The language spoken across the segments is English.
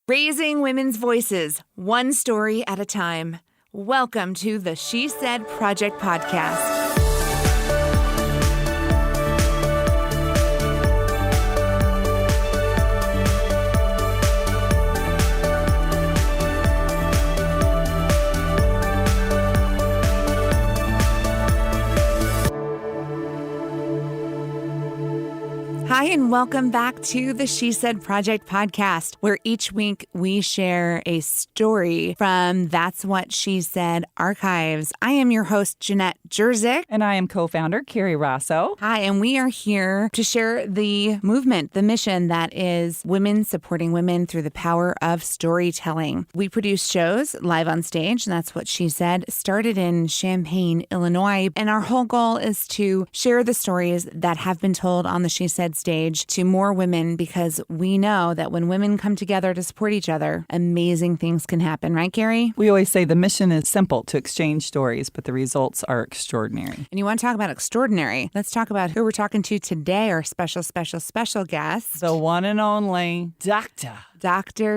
Raising women's voices, one story at a time. Welcome to the She Said Project podcast. Hi, and welcome back to the She Said Project podcast, where each week we share a story from That's What She Said archives. I am your host, Jeanette Jerzyk. And I am co-founder, Carrie Rosso. Hi, and we are here to share the movement, the mission that is women supporting women through the power of storytelling. We produce shows live on stage, and That's What She Said started in Champaign, Illinois. And our whole goal is to share the stories that have been told on the She Said stage to more women, because we know that when women come together to support each other, amazing things can happen. Right, Carrie? We always say the mission is simple, to exchange stories, but the results are extraordinary. And you want to talk about extraordinary? Let's talk about who we're talking to today, our special guest. The one and only Dr.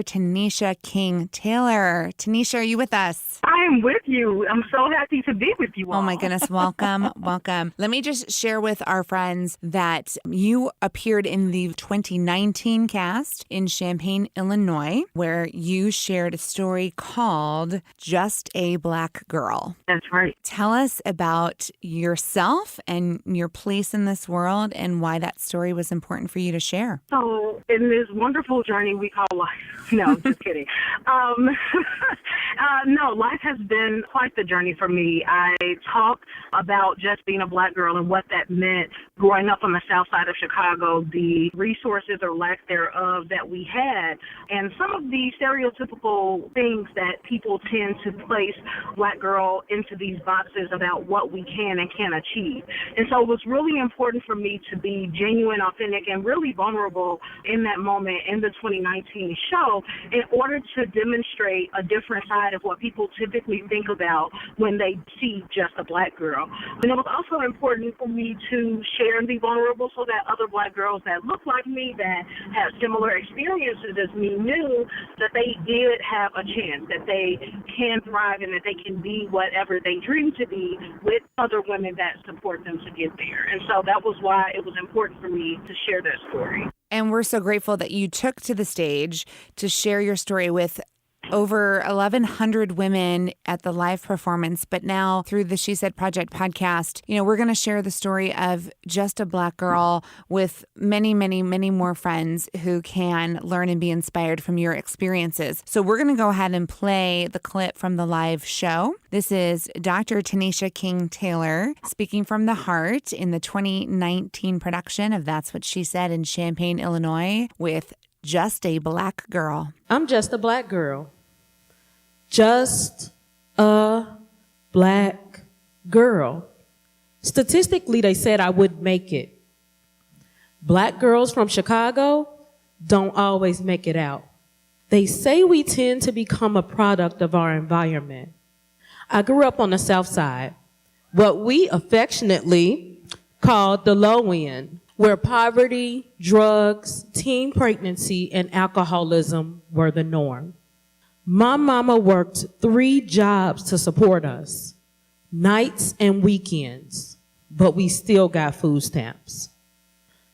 Tanisha King-Taylor. Tanisha, are you with us? I am with you. I'm so happy to be with you all. Oh my goodness, welcome, welcome. Let me just share with our friends that you appeared in the 2019 cast in Champaign, Illinois, where you shared a story called Just a Black Girl. That's right. Tell us about yourself and your place in this world and why that story was important for you to share. So in this wonderful journey we call life. No, just kidding. No, life has been quite the journey for me. I talk about just being a black girl and what that meant growing up on the south side of Chicago, the resources or lack thereof that we had, and some of the stereotypical things that people tend to place black girl into these boxes about what we can and can't achieve. And so it was really important for me to be genuine, authentic, and really vulnerable in that moment in the 2019 show in order to demonstrate a different side of what people typically think about when they see just a black girl. And it was also important for me to share and be vulnerable so that other black girls that look like me, that have similar experiences as me, knew that they did have a chance, that they can thrive and that they can be whatever they dream to be with other women that support them to get there. And so that was why it was important for me to share that story. And we're so grateful that you took to the stage to share your story with over 1,100 women at the live performance. But now through the She Said Project podcast, we're going to share the story of Just a Black Girl with many, many, many more friends who can learn and be inspired from your experiences. So we're going to go ahead and play the clip from the live show. This is Dr. Tanisha King-Taylor speaking from the heart in the 2019 production of That's What She Said in Champaign, Illinois, with Just a Black Girl. I'm just a black girl. Just a black girl. Statistically, they said I would make it. Black girls from Chicago don't always make it out. They say we tend to become a product of our environment. I grew up on the South Side, what we affectionately called the low end, where poverty, drugs, teen pregnancy, and alcoholism were the norm. My mama worked 3 jobs to support us, nights and weekends, but we still got food stamps.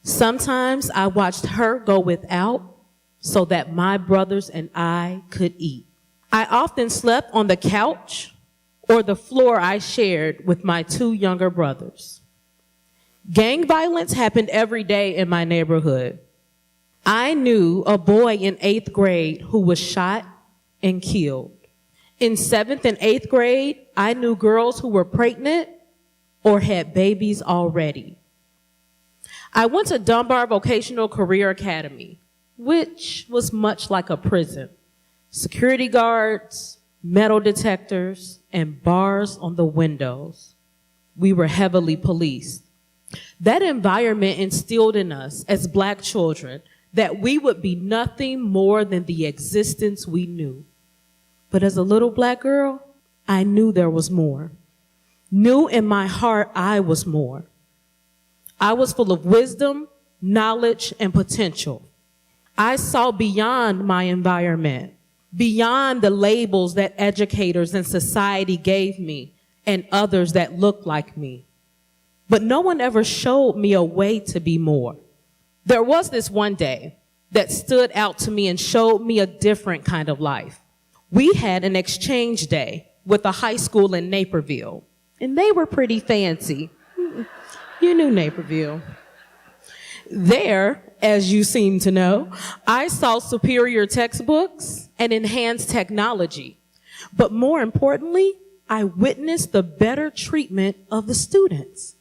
Sometimes I watched her go without so that my brothers and I could eat. I often slept on the couch or the floor I shared with my 2 younger brothers. Gang violence happened every day in my neighborhood. I knew a boy in 8th grade who was shot and killed. In 7th and 8th grade, I knew girls who were pregnant or had babies already. I went to Dunbar Vocational Career Academy, which was much like a prison. Security guards, metal detectors, and bars on the windows. We were heavily policed. That environment instilled in us as black children that we would be nothing more than the existence we knew. But as a little black girl, I knew there was more. Knew in my heart I was more. I was full of wisdom, knowledge, and potential. I saw beyond my environment, beyond the labels that educators and society gave me and others that looked like me. But no one ever showed me a way to be more. There was this one day that stood out to me and showed me a different kind of life. We had an exchange day with a high school in Naperville, and they were pretty fancy. You knew Naperville. There, as you seem to know, I saw superior textbooks and enhanced technology. But more importantly, I witnessed the better treatment of the students.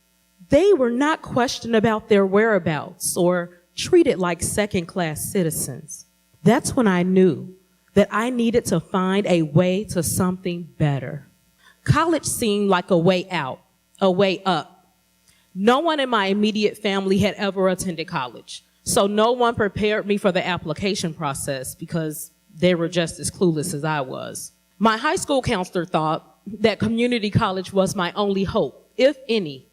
They were not questioned about their whereabouts or treated like second-class citizens. That's when I knew that I needed to find a way to something better. College seemed like a way out, a way up. No one in my immediate family had ever attended college, so no one prepared me for the application process because they were just as clueless as I was. My high school counselor thought that community college was my only hope, if any.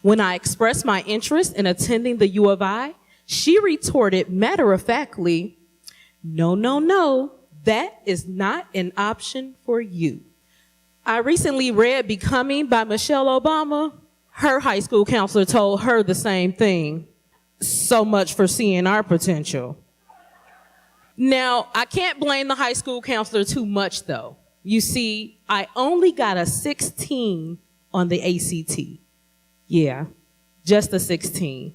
When I expressed my interest in attending the U of I, she retorted matter-of-factly, no, that is not an option for you. I recently read Becoming by Michelle Obama. Her high school counselor told her the same thing. So much for seeing our potential. Now, I can't blame the high school counselor too much, though. You see, I only got a 16 on the ACT. Yeah, just a 16.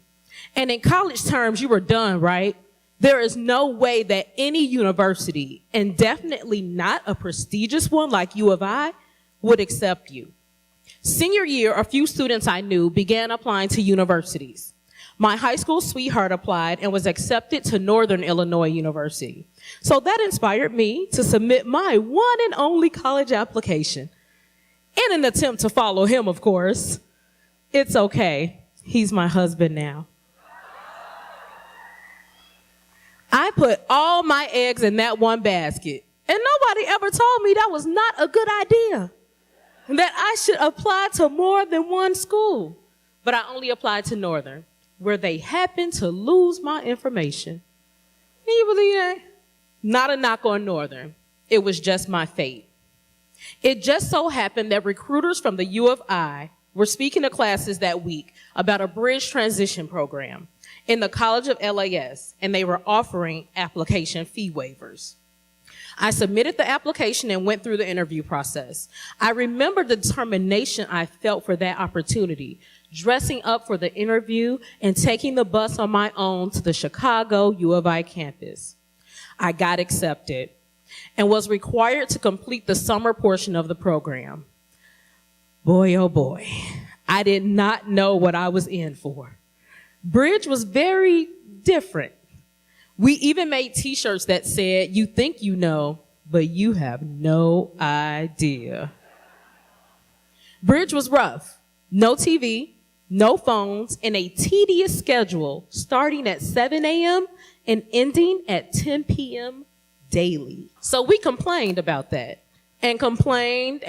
And in college terms, you were done, right? There is no way that any university, and definitely not a prestigious one like U of I, would accept you. Senior year, a few students I knew began applying to universities. My high school sweetheart applied and was accepted to Northern Illinois University. So that inspired me to submit my one and only college application in an attempt to follow him, of course. It's okay. He's my husband now. I put all my eggs in that one basket, and nobody ever told me that was not a good idea, that I should apply to more than one school. But I only applied to Northern, where they happened to lose my information. Can you believe that? Not a knock on Northern. It was just my fate. It just so happened that recruiters from the U of I were speaking to classes that week about a bridge transition program in the College of LAS, and they were offering application fee waivers. I submitted the application and went through the interview process. I remember the determination I felt for that opportunity, dressing up for the interview and taking the bus on my own to the Chicago U of I campus. I got accepted and was required to complete the summer portion of the program. Boy, oh boy, I did not know what I was in for. Bridge was very different. We even made t-shirts that said, "You think you know, but you have no idea." Bridge was rough. No TV, no phones, and a tedious schedule starting at 7 a.m. and ending at 10 p.m. daily. So we complained about that and complained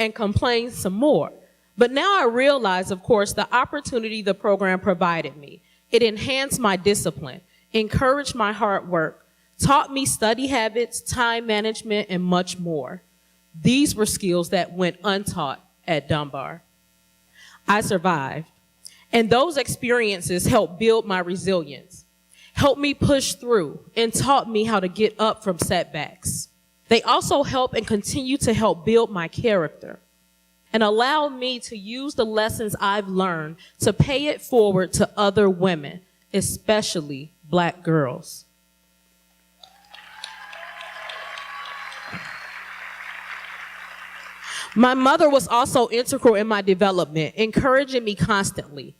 some more. But now I realize, of course, the opportunity the program provided me. It enhanced my discipline, encouraged my hard work, taught me study habits, time management, and much more. These were skills that went untaught at Dunbar. I survived, and those experiences helped build my resilience, helped me push through, and taught me how to get up from setbacks. They also help and continue to help build my character and allow me to use the lessons I've learned to pay it forward to other women, especially Black girls. My mother was also integral in my development, encouraging me constantly,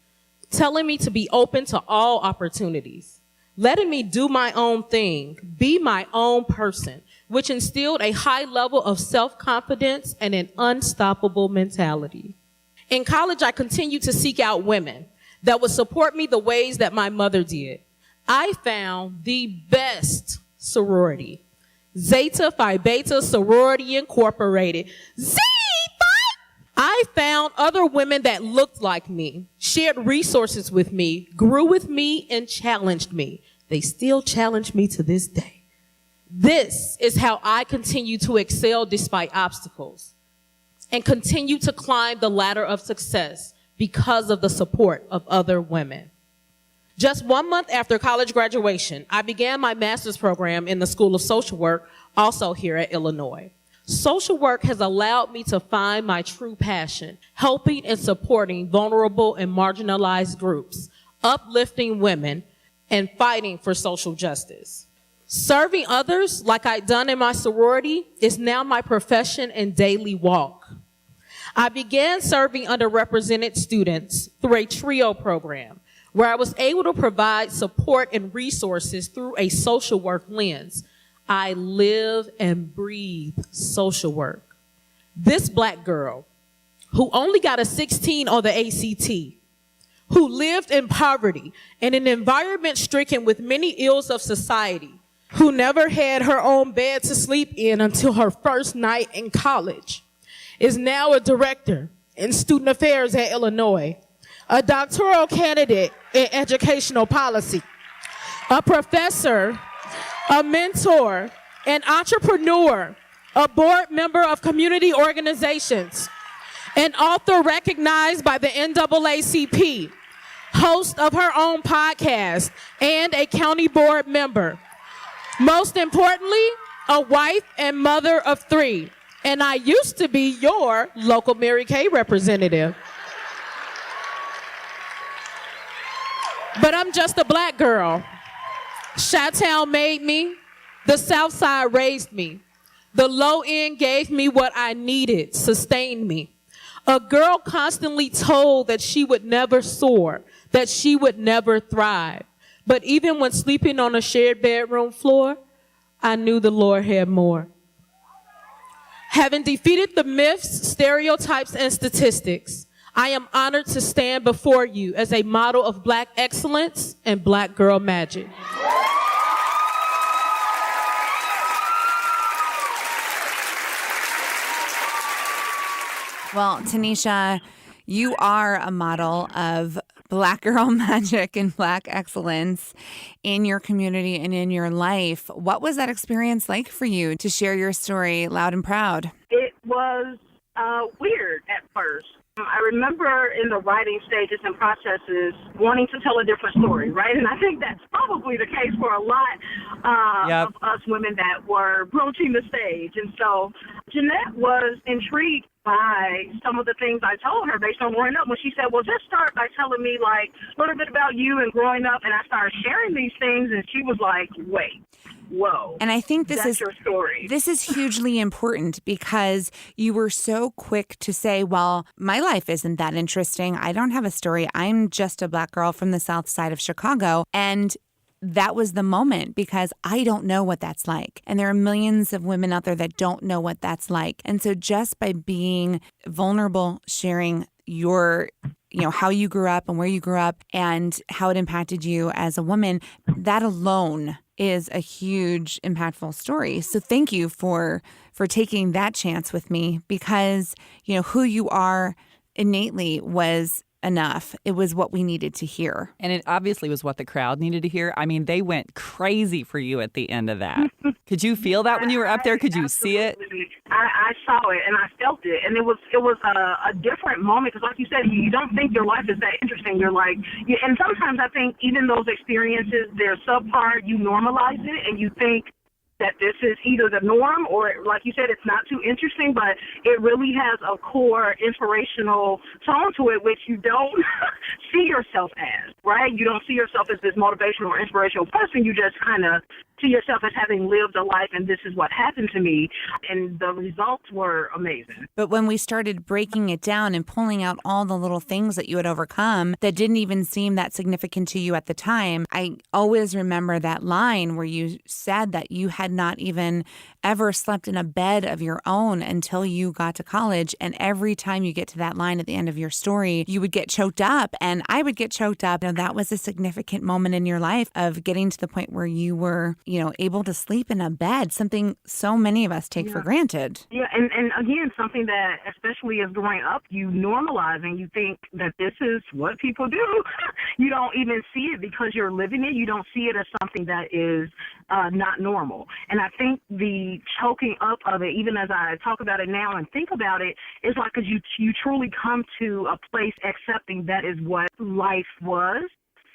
telling me to be open to all opportunities, letting me do my own thing, be my own person, which instilled a high level of self-confidence and an unstoppable mentality. In college, I continued to seek out women that would support me the ways that my mother did. I found the best sorority, Zeta Phi Beta Sorority Incorporated. I found other women that looked like me, shared resources with me, grew with me, and challenged me. They still challenge me to this day. This is how I continue to excel despite obstacles and continue to climb the ladder of success because of the support of other women. Just 1 month after college graduation, I began my master's program in the School of Social Work, also here at Illinois. Social work has allowed me to find my true passion, helping and supporting vulnerable and marginalized groups, uplifting women, and fighting for social justice. Serving others, like I'd done in my sorority, is now my profession and daily walk. I began serving underrepresented students through a TRIO program, where I was able to provide support and resources through a social work lens. I live and breathe social work. This Black girl who only got a 16 on the ACT, who lived in poverty in an environment stricken with many ills of society, who never had her own bed to sleep in until her first night in college, is now a director in student affairs at Illinois, a doctoral candidate in educational policy, a professor, a mentor, an entrepreneur, a board member of community organizations, an author recognized by the NAACP, host of her own podcast, and a county board member. Most importantly, a wife and mother of 3. And I used to be your local Mary Kay representative. But I'm just a Black girl. Chi-Town made me. The South Side raised me. The low end gave me what I needed, sustained me. A girl constantly told that she would never soar, that she would never thrive. But even when sleeping on a shared bedroom floor, I knew the Lord had more. Having defeated the myths, stereotypes, and statistics, I am honored to stand before you as a model of Black excellence and Black girl magic. Well, Tanisha, you are a model of Black girl magic and Black excellence in your community and in your life. What was that experience like for you to share your story loud and proud? It was weird at first. I remember in the writing stages and processes wanting to tell a different story, right? And I think that's probably the case for a lot of us women that were approaching the stage. And so Jeanette was intrigued by some of the things I told her based on growing up when she said, well, just start by telling me like a little bit about you and growing up. And I started sharing these things and she was like, wait. Whoa. And I think that's your story. This is hugely important because you were so quick to say, well, my life isn't that interesting. I don't have a story. I'm just a Black girl from the South Side of Chicago. And that was the moment because I don't know what that's like. And there are millions of women out there that don't know what that's like. And so just by being vulnerable, sharing your how you grew up and where you grew up and how it impacted you as a woman, that alone is a huge, impactful story. So thank you for taking that chance with me because, who you are innately was enough. It was what we needed to hear. And it obviously was what the crowd needed to hear. I mean, they went crazy for you at the end of that. Could you feel that when you were up there? Could you see it? I saw it and I felt it. And it was a different moment because like you said, you don't think your life is that interesting. You're like, and sometimes I think even those experiences, they're subpar, you normalize it and you think that this is either the norm or, like you said, it's not too interesting, but it really has a core inspirational tone to it, which you don't see yourself as, right? You don't see yourself as this motivational or inspirational person. You just kind of see yourself as having lived a life, and this is what happened to me, and the results were amazing. But when we started breaking it down and pulling out all the little things that you had overcome that didn't even seem that significant to you at the time, I always remember that line where you said that you had had not even ever slept in a bed of your own until you got to college. And every time you get to that line at the end of your story, you would get choked up, and I would get choked up. You know, that was a significant moment in your life of getting to the point where you were, you know, able to sleep in a bed, something so many of us take for granted. Yeah, and again, something that, especially as growing up, you normalize and you think that this is what people do. You don't even see it because you're living it. You don't see it as something that is not normal. And I think the choking up of it, even as I talk about it now and think about it, is like because you truly come to a place accepting that is what life was.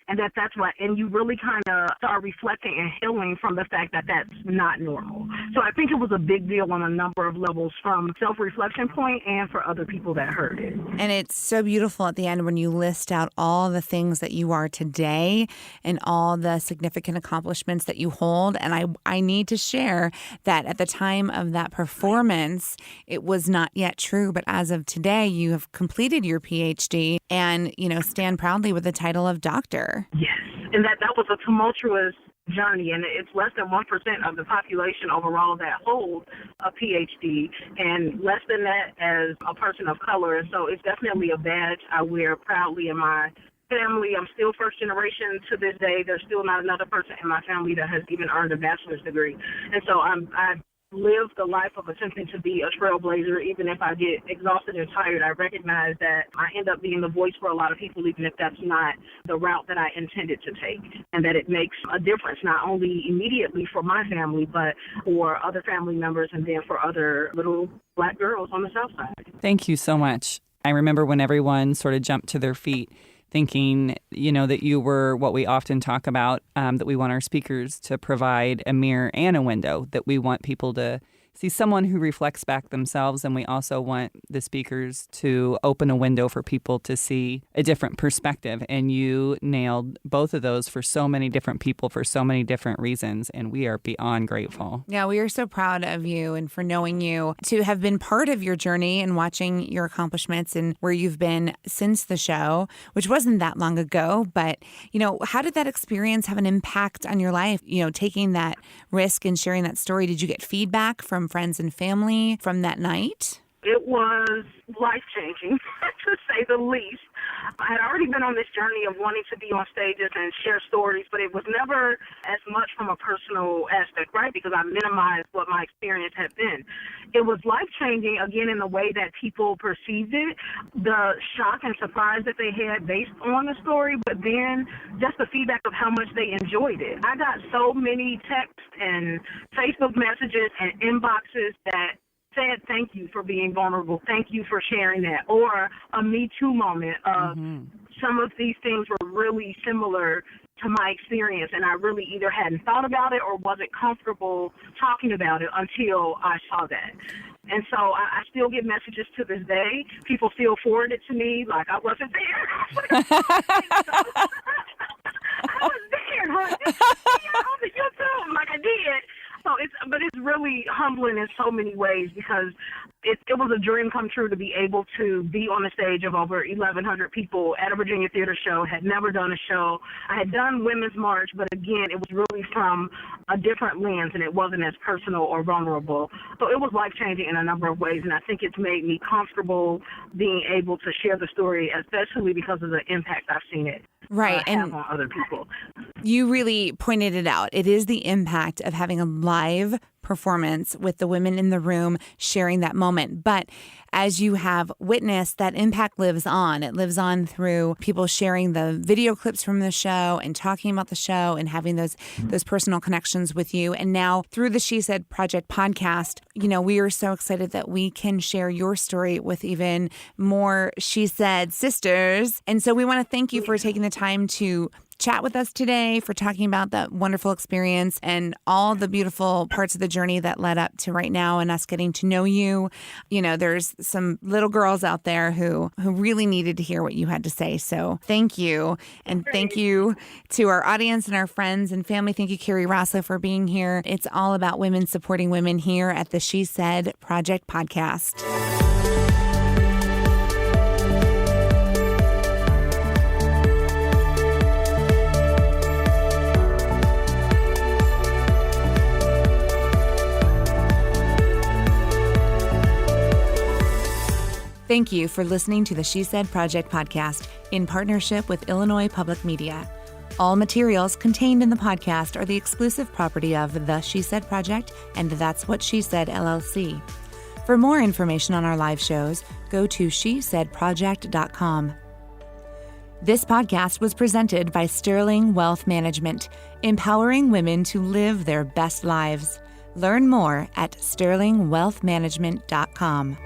And that's what, and you really kind of start reflecting and healing from the fact that that's not normal. So I think it was a big deal on a number of levels, from self-reflection point and for other people that heard it. And it's so beautiful at the end when you list out all the things that you are today and all the significant accomplishments that you hold. And I need to share that at the time of that performance, it was not yet true. But as of today, you have completed your PhD and, you know, stand proudly with the title of doctor. Yes, and that was a tumultuous journey, and it's less than 1% of the population overall that hold a PhD, and less than that as a person of color. And so it's definitely a badge I wear proudly in my family. I'm still first generation to this day. There's still not another person in my family that has even earned a bachelor's degree. And so I live the life of attempting to be a trailblazer. Even if I get exhausted and tired, I recognize that I end up being the voice for a lot of people, even if that's not the route that I intended to take, and that it makes a difference, not only immediately for my family, but for other family members and then for other little Black girls on the South Side. Thank you so much. I remember when everyone sort of jumped to their feet thinking, you know, that you were what we often talk about, that we want our speakers to provide a mirror and a window, that we want people to see someone who reflects back themselves, and we also want the speakers to open a window for people to see a different perspective. And you nailed both of those for so many different people for so many different reasons, and we are beyond grateful. Yeah, we are so proud of you and for knowing you, to have been part of your journey and watching your accomplishments and where you've been since the show, which wasn't that long ago. But, you know, how did that experience have an impact on your life? You know, taking that risk and sharing that story, did you get feedback from friends and family from that night? It was life-changing, to say the least. I had already been on this journey of wanting to be on stages and share stories, but it was never as much from a personal aspect, right? Because I minimized what my experience had been. It was life-changing, again, in the way that people perceived it, the shock and surprise that they had based on the story, but then just the feedback of how much they enjoyed it. I got so many texts and Facebook messages and inboxes that said, thank you for being vulnerable. Thank you for sharing that. Or a Me Too moment of some of these things were really similar to my experience, and I really either hadn't thought about it or wasn't comfortable talking about it until I saw that. And so I still get messages to this day. People still forward it to me like I wasn't there. I was there, honey. On the YouTube, like I did. So it's really humbling in so many ways, because it was a dream come true to be able to be on the stage of over 1,100 people at a Virginia theater show. Had never done a show. I had done Women's March, but again, it was really from a different lens, and it wasn't as personal or vulnerable. So it was life-changing in a number of ways, and I think it's made me comfortable being able to share the story, especially because of the impact I've seen it have on other people. You really pointed it out. It is the impact of having a live performance with the women in the room sharing that moment. But as you have witnessed, that impact lives on. It lives on through people sharing the video clips from the show and talking about the show and having those personal connections with you. And now through the She Said Project podcast, you know, we are so excited that we can share your story with even more She Said sisters. And so we want to thank you for taking the time to chat with us today, for talking about that wonderful experience and all the beautiful parts of the journey that led up to right now and us getting to know you. You know, there's some little girls out there who really needed to hear what you had to say. So thank you. And thank you to our audience and our friends and family. Thank you, Carrie Rossa, for being here. It's all about women supporting women here at the She Said Project podcast. Thank you for listening to the She Said Project podcast in partnership with Illinois Public Media. All materials contained in the podcast are the exclusive property of The She Said Project and That's What She Said, LLC. For more information on our live shows, go to shesaidproject.com. This podcast was presented by Sterling Wealth Management, empowering women to live their best lives. Learn more at sterlingwealthmanagement.com.